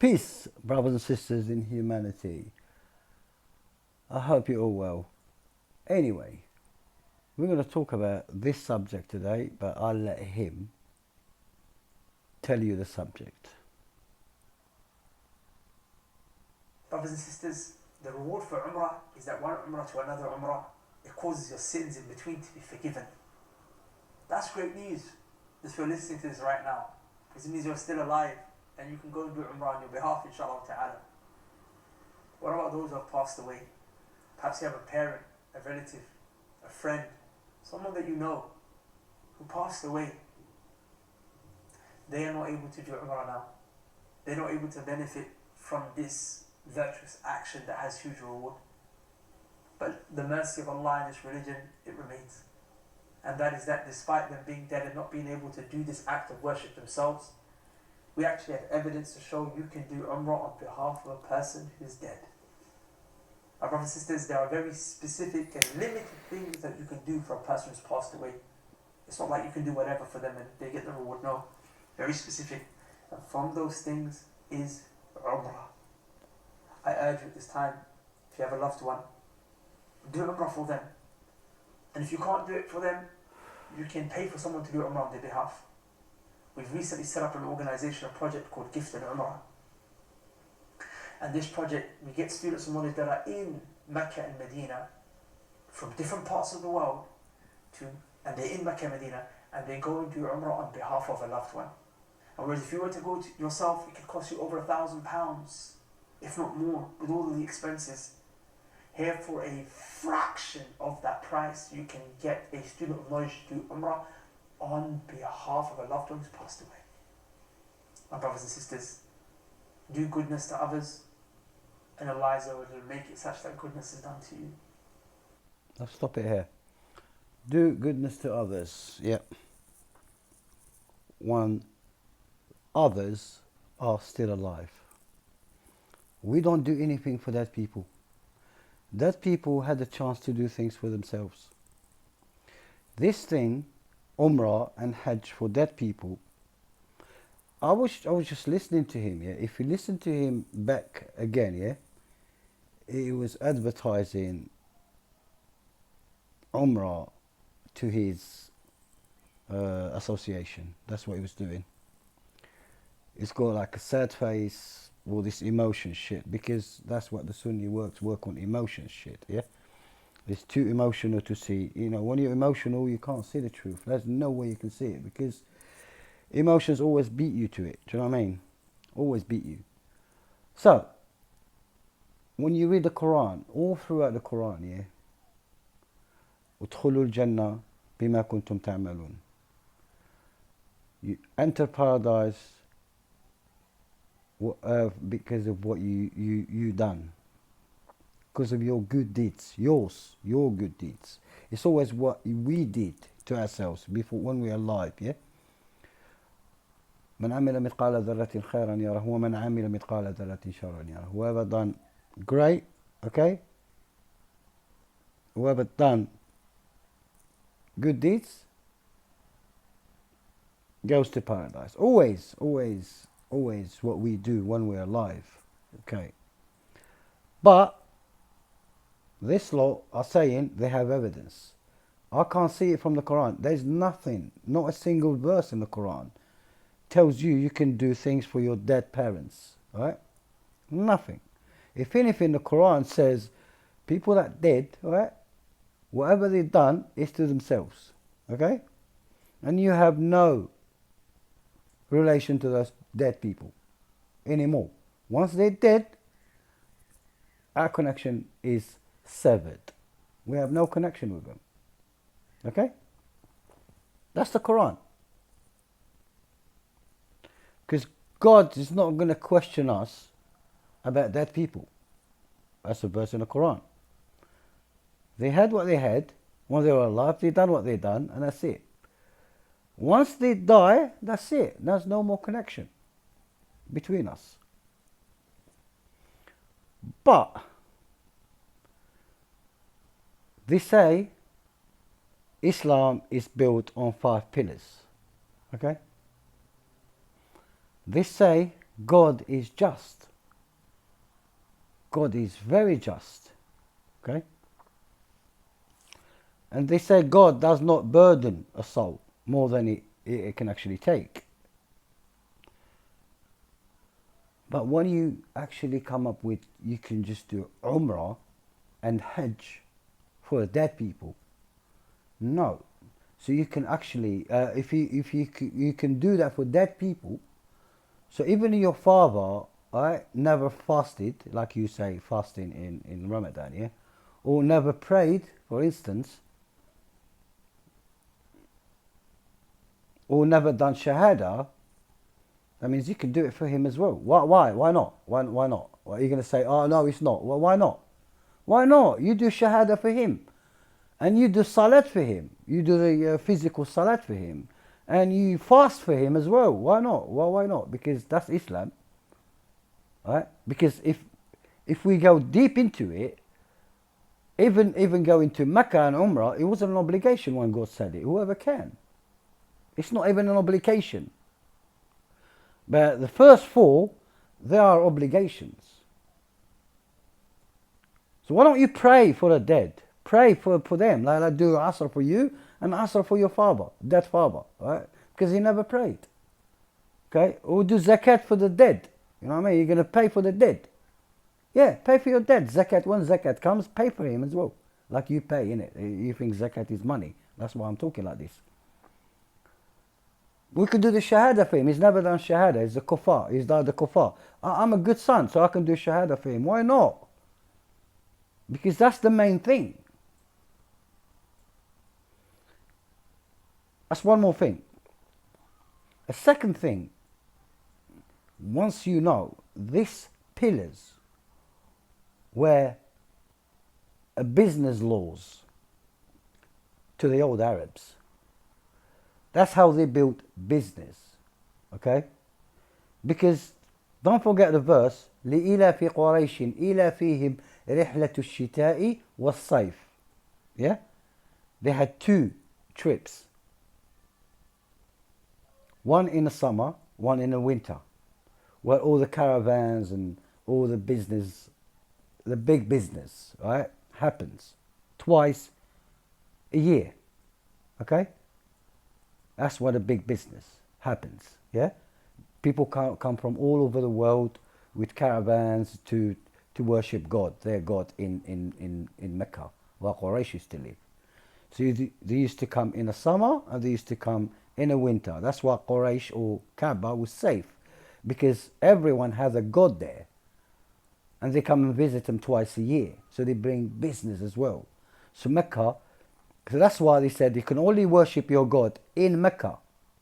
Peace, brothers and sisters in humanity. I hope you're all well. Anyway, we're going to talk about this subject today, but I'll let him tell you the subject. Brothers and sisters, the reward for Umrah is that one Umrah to another Umrah, it causes your sins in between to be forgiven. That's great news if you're listening to this right now, because it means you're still alive and you can go and do Umrah on your behalf, inshallah ta'ala. What about those who have passed away? Perhaps you have a parent, a relative, a friend, someone that you know who passed away. They are not able to do Umrah now. They're not able to benefit from this virtuous action that has huge reward. But the mercy of Allah in this religion, it remains. And that is that despite them being dead and not being able to do this act of worship themselves, we actually have evidence to show you can do Umrah on behalf of a person who is dead. Our brothers and sisters, there are very specific and limited things that you can do for a person who's passed away. It's not like you can do whatever for them and they get the reward. No, very specific. And from those things is Umrah. I urge you at this time, if you have a loved one, do Umrah for them. And if you can't do it for them, you can pay for someone to do Umrah on their behalf. We've recently set up an organization, a project called Gifted Umrah. And this project, we get students and knowledge that are in Mecca and Medina from different parts of the world and they're in Mecca and Medina and they go and do Umrah on behalf of a loved one. And whereas if you were to go to yourself, it could cost you over £1,000, if not more, with all of the expenses. Here, for a fraction of that price, you can get a student of knowledge to do Umrah on behalf of a loved one who's passed away. My brothers and sisters, do goodness to others, and Allah will make it such that goodness is done to you. I'll stop it here. Do goodness to others. Yep. When others are still alive. We don't do anything for dead people. Dead people had the chance to do things for themselves. This thing, Umrah and Hajj for dead people, I was just listening to him, yeah. If you listen to him back again, yeah, he was advertising Umrah to his association. That's what he was doing. It's got like a sad face, all this emotion shit, because that's what the Sunni work on emotion shit, yeah? It's too emotional to see. You know, when you're emotional, you can't see the truth. There's no way you can see it, because emotions always beat you to it. Do you know what I mean? Always beat you. So, when you read the Quran, all throughout the Quran, yeah, "Udkhulul Jannah bima kuntum ta'malun." You enter paradise because of what you done, because of your good deeds, your good deeds. It's always what we did to ourselves before when we are alive, yeah. من عمل مثقال ذرة خيرا يره ومن عمل مثقال ذرة شرا يره. Whoever done great, okay, whoever done good deeds goes to paradise. Always what we do when we're alive, okay. But this law are saying they have evidence. I can't see it from the Quran. There's nothing, not a single verse in the Quran tells you can do things for your dead parents, right? Nothing. If anything, the Quran says people that dead, right, whatever they've done is to themselves, okay? And you have no relation to those dead people anymore. Once they're dead, our connection is severed. We have no connection with them, okay? That's the Quran. Because God is not going to question us about dead people. That's a verse in the Quran. They had what they had when they were alive. They done what they done, and that's it. Once they die, that's it. There's no more connection between us. But they say Islam is built on 5 pillars. Okay? They say God is just. God is very just. Okay? And they say God does not burden a soul more than it can actually take. But when you actually come up with, you can just do Umrah and Hajj for dead people. No. So you can actually, you can do that for dead people. So even your father, right, never fasted, like you say, fasting in Ramadan, yeah, or never prayed, for instance, or never done Shahada, that means you can do it for him as well. Why? Why not? Why not? Well, you're going to say, oh no, it's not. Well, why not? Why not? You do Shahada for him. And you do Salat for him. You do the physical Salat for him. And you fast for him as well. Why not? Well, why not? Because that's Islam. Right? Because if we go deep into it, even going to Mecca and Umrah, it wasn't an obligation when God said it. Whoever can. It's not even an obligation. But the first four, they are obligations. So why don't you pray for the dead? Pray for them. Like do Asr for you and Asr for your father, dead father, right? Because he never prayed. Okay? Or do zakat for the dead. You know what I mean? You're going to pay for the dead. Yeah, pay for your dead. Zakat, when zakat comes, pay for him as well. Like you pay, innit? You think zakat is money. That's why I'm talking like this. We could do the Shahada for him. He's never done Shahada. He's a kuffar. He's died the kuffar. I'm a good son, so I can do Shahada for him. Why not? Because that's the main thing. That's one more thing. A second thing, once you know these pillars were a business laws to the old Arabs. That's how they built business. Okay? Because don't forget the verse لإلاف قريش إلافهم رحلة الشتاء والصيف. Yeah? They had two trips. One in the summer, one in the winter, where all the caravans and all the business, the big business, right, happens twice a year. Okay? That's where the big business happens. Yeah? People come from all over the world with caravans to worship God, their God in Mecca, where Quraysh used to live. So they used to come in the summer and they used to come in the winter. That's why Quraysh or Kaaba was safe, because everyone has a God there. And they come and visit them twice a year. So they bring business as well. So Mecca, so that's why they said you can only worship your God in Mecca,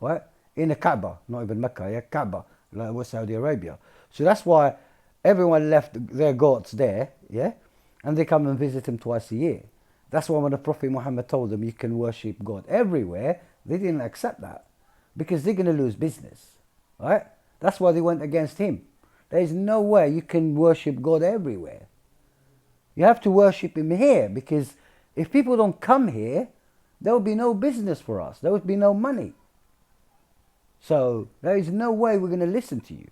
right? In the Kaaba, not even Mecca, yeah, Kaaba, like West Saudi Arabia. So that's why everyone left their gods there, yeah? And they come and visit him twice a year. That's why when the Prophet Muhammad told them you can worship God everywhere, they didn't accept that. Because they're going to lose business, right? That's why they went against him. There is no way you can worship God everywhere. You have to worship him here, because if people don't come here, there will be no business for us. There will be no money. So there is no way we're going to listen to you.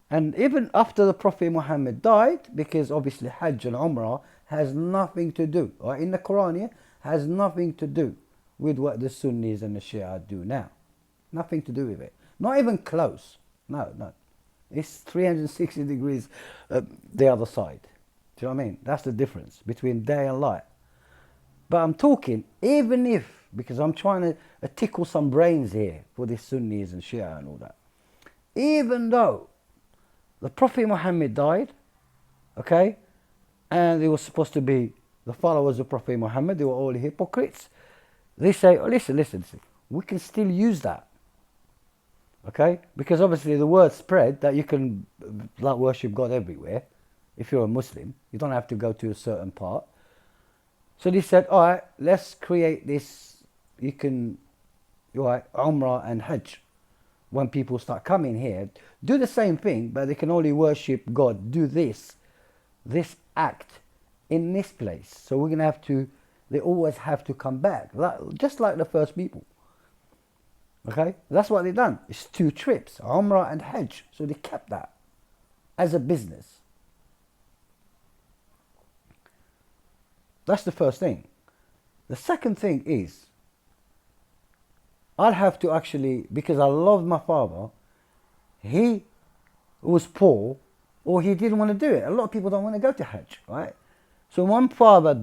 And even after the Prophet Muhammad died, because obviously Hajj and Umrah has nothing to do, or in the Quran, yeah, has nothing to do with what the Sunnis and the Shia do now. Nothing to do with it. Not even close. No. It's 360 degrees the other side. Do you know what I mean? That's the difference between day and light. But I'm talking, even if, because I'm trying to tickle some brains here for the Sunnis and Shia and all that. Even though the Prophet Muhammad died, okay, and they were supposed to be the followers of Prophet Muhammad, they were all hypocrites. They say, oh, listen, we can still use that. Okay? Because obviously the word spread that you can worship God everywhere. If you're a Muslim, you don't have to go to a certain part. So they said, all right, let's create this. You can, all right, Umrah and Hajj. When people start coming here, do the same thing, but they can only worship God. Do this act in this place. So we're going to have to, they always have to come back. Just like the first people. Okay, that's what they done. It's 2 trips, Umrah and Hajj. So they kept that as a business. That's the first thing. The second thing is, I'll have to actually, because I loved my father, he was poor, or he didn't want to do it. A lot of people don't want to go to Hajj, right? So when my father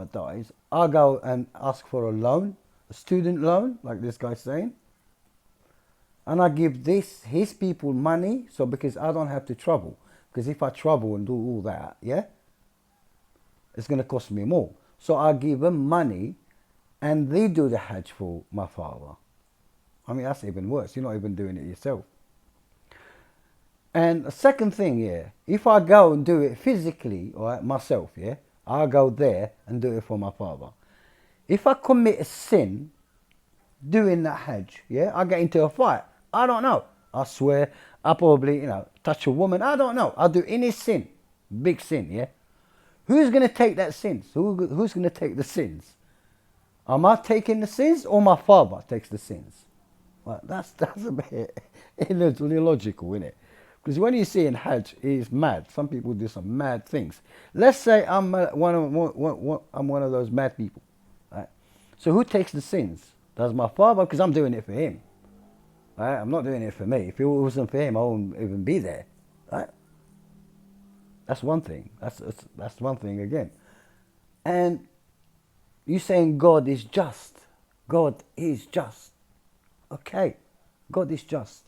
dies, I go and ask for a loan, a student loan, like this guy's saying, and I give his people money, so because I don't have to travel. Because if I travel and do all that, yeah, it's going to cost me more. So I give them money, and they do the Hajj for my father. I mean, that's even worse. You're not even doing it yourself. And the second thing, yeah, if I go and do it physically, all right, myself, yeah, I go there and do it for my father. If I commit a sin doing that Hajj, yeah, I get into a fight. I don't know. I swear, I probably, touch a woman. I don't know. I'll do any sin, big sin, yeah. Who's going to take that sins? Who's going to take the sins? Am I taking the sins, or my father takes the sins? Well, that's a bit illogical, isn't it? Because when you see in Hajj, it's mad. Some people do some mad things. Let's say I'm one of those mad people, right? So who takes the sins? Does my father? Because I'm doing it for him, right? I'm not doing it for me. If it wasn't for him, I wouldn't even be there, right? That's one thing. That's one thing again. And you saying God is just. God is just. Okay, God is just.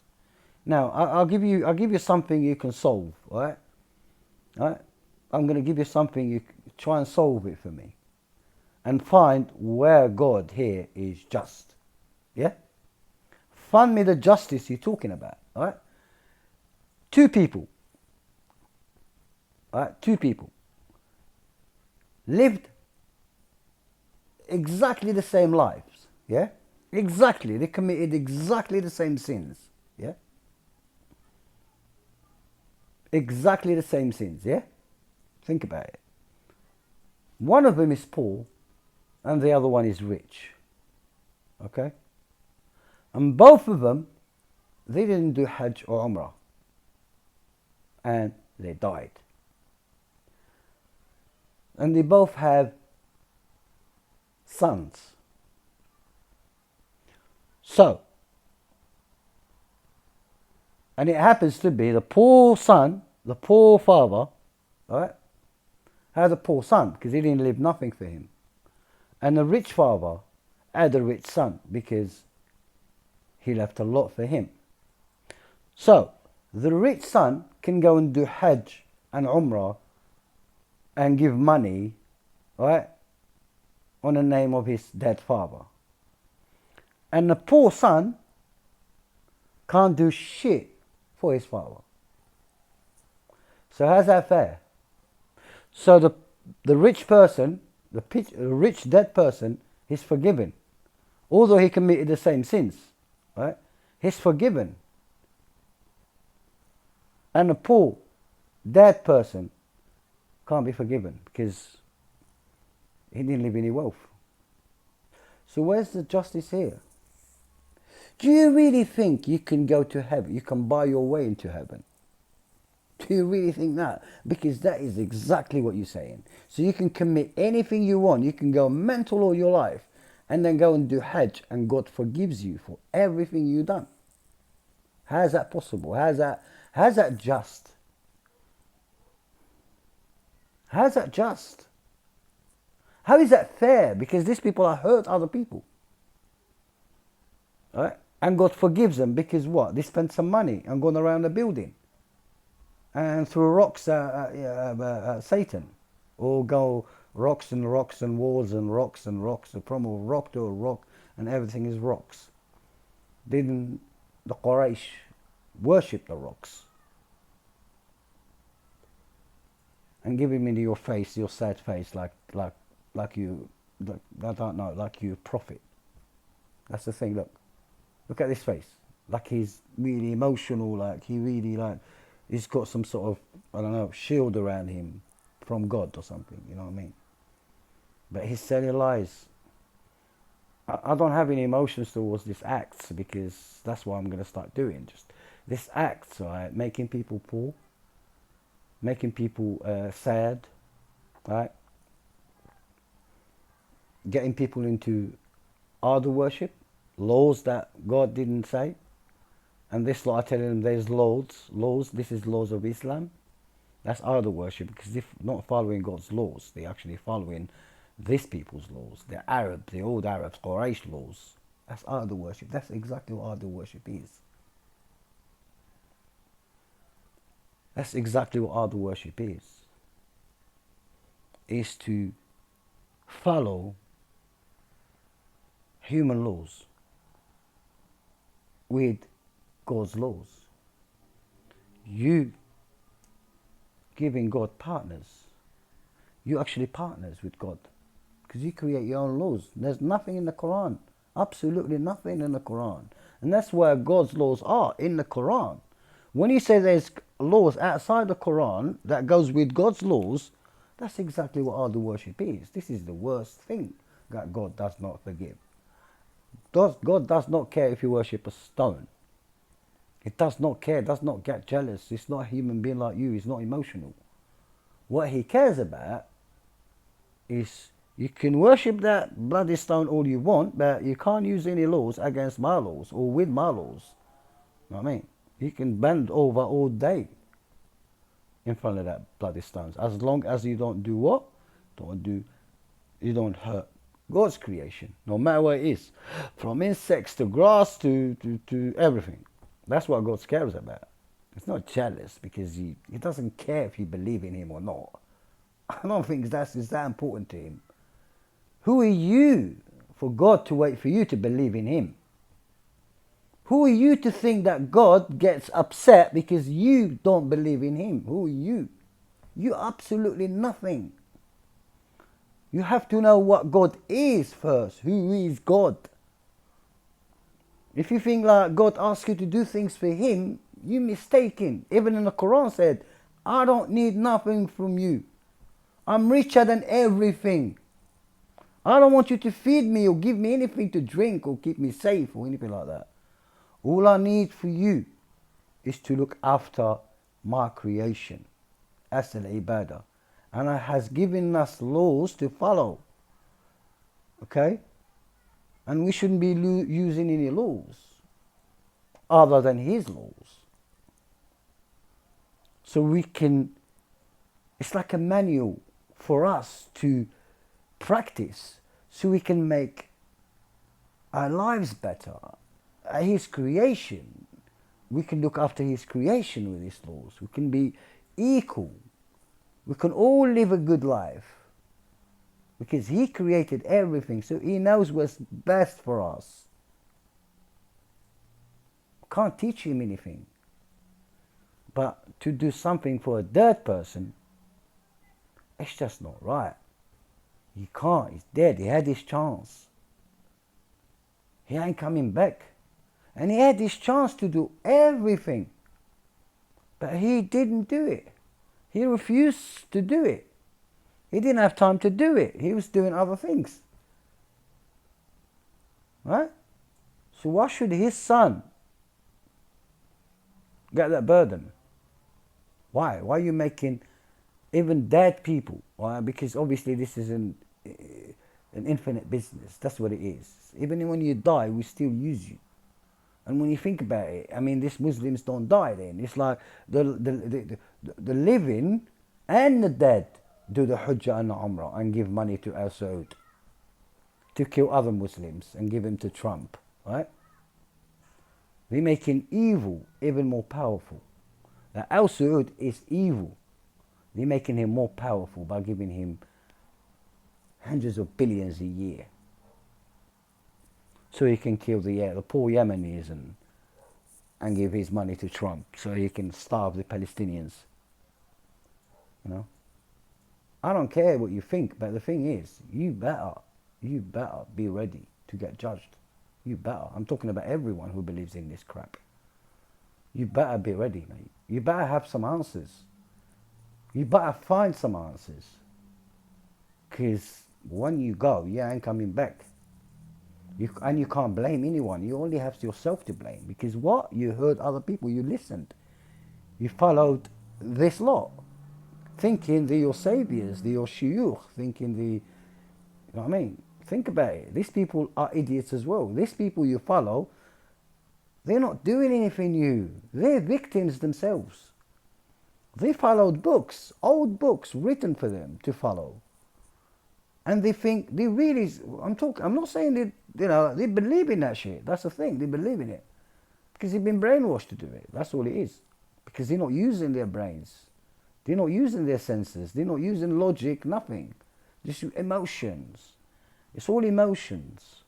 Now I'll give you something you can solve. All right, all right. I'm going to give you something. You try and solve it for me, and find where God here is just. Yeah. Find me the justice you're talking about. All right. 2 people. All right. 2 people lived exactly the same lives. Yeah. Exactly. They committed exactly the same sins. Yeah. Exactly the same sins. Yeah. Think about it. One of them is poor, and the other one is rich. Okay. And both of them, they didn't do Hajj or Umrah, and they died. And they both have sons. So, and it happens to be the poor son, the poor father, right, had a poor son because he didn't leave nothing for him. And the rich father had a rich son because he left a lot for him. So, the rich son can go and do Hajj and Umrah and give money, right, on the name of his dead father. And the poor son can't do shit for his father. So how's that fair? So the rich person, the rich dead person, is forgiven. Although he committed the same sins, right? He's forgiven. And the poor dead person can't be forgiven because he didn't leave any wealth. So where's the justice here? Do you really think you can go to heaven? You can buy your way into heaven? Do you really think that? Because that is exactly what you're saying. So you can commit anything you want. You can go mental all your life and then go and do Hajj, and God forgives you for everything you've done. How is that possible? How's that just? How's that just? How is that fair? Because these people are hurt other people. Right? And God forgives them because what? They spent some money and gone around the building and threw rocks at Satan, or go rocks and walls and rocks, from a rock to a rock, and everything is rocks. Didn't the Quraysh worship the rocks and give him into your face, your sad face, like you, I don't know, like you prophet? That's the thing. Look at this face. Like he's really emotional. Like he really he's got some sort of, I don't know, shield around him from God or something. You know what I mean? But he's telling lies. I don't have any emotions towards this acts because that's what I'm going to start doing. Just this acts, right? Making people poor, making people sad, right? Getting people into idol worship, laws that God didn't say. And this law, I telling them there's laws, this is laws of Islam. That's idol worship because if not following God's laws, they're actually following this people's laws. The old Arabs, Quraysh laws. That's idol worship. That's exactly what idol worship is. That's exactly what idol worship is. Is to follow human laws with God's laws. You giving God partners. You actually partners with God because you create your own laws. There's nothing in the Quran, absolutely nothing in the Quran, and that's where God's laws are in the Quran. When you say there's laws outside the Quran that goes with God's laws, that's exactly what idol worship is. This is the worst thing that God does not forgive. God does not care if you worship a stone. It does not care, does not get jealous. It's not a human being like you. It's not emotional. What he cares about is you can worship that bloody stone all you want, but you can't use any laws against my laws or with my laws. You know what I mean? You can bend over all day in front of that bloody stones. As long as you don't do what? You don't hurt God's creation, no matter what it is. From insects to grass to everything. That's what God cares about. It's not jealous because he doesn't care if you believe in him or not. I don't think it's that important to him. Who are you for God to wait for you to believe in him? Who are you to think that God gets upset because you don't believe in him? Who are you? You're absolutely nothing. You have to know what God is first. Who is God? If you think like God asks you to do things for him, you're mistaken. Even in the Quran said, I don't need nothing from you. I'm richer than everything. I don't want you to feed me or give me anything to drink or keep me safe or anything like that. All I need for you is to look after my creation. That's the ibadah. And it has given us laws to follow. Okay? And we shouldn't be using any laws other than his laws. So we can, it's like a manual for us to practice so we can make our lives better. His creation, we can look after his creation with his laws. We can be equal. We can all live a good life because he created everything, so he knows what's best for us. Can't teach him anything. But to do something for a dead person, it's just not right. He can't. He's dead. He had his chance. He ain't coming back. And he had his chance to do everything. But he didn't do it. He refused to do it. He didn't have time to do it. He was doing other things. Right? So why should his son get that burden? Why? Why are you making even dead people? Why? Because obviously this is an infinite business. That's what it is. Even when you die, we still use you. And when you think about it, I mean, these Muslims don't die then. It's like the living and the dead do the Hajj and the Umrah and give money to Al Saud to kill other Muslims and give them to Trump, right? They're making evil even more powerful. Now, Al Saud is evil. They're making him more powerful by giving him hundreds of billions a year. So he can kill the poor Yemenis and give his money to Trump so he can starve the Palestinians. You know? I don't care what you think, but the thing is, you better be ready to get judged. You better. I'm talking about everyone who believes in this crap. You better be ready, mate. You better have some answers. You better find some answers. Because when you go, you ain't coming back. And you can't blame anyone. You only have yourself to blame. Because what? You heard other people, you listened. You followed this lot. Thinking they're your saviors, they're your shuyukh, thinking you know what I mean? Think about it. These people are idiots as well. These people you follow, they're not doing anything new. They're victims themselves. They followed books, old books written for them to follow. And they think, they really, I'm not saying that, they believe in that shit. That's the thing, they believe in it. Because they've been brainwashed to do it. That's all it is. Because they're not using their brains. They're not using their senses. They're not using logic, nothing. Just emotions. It's all emotions.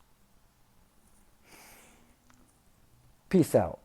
Peace out.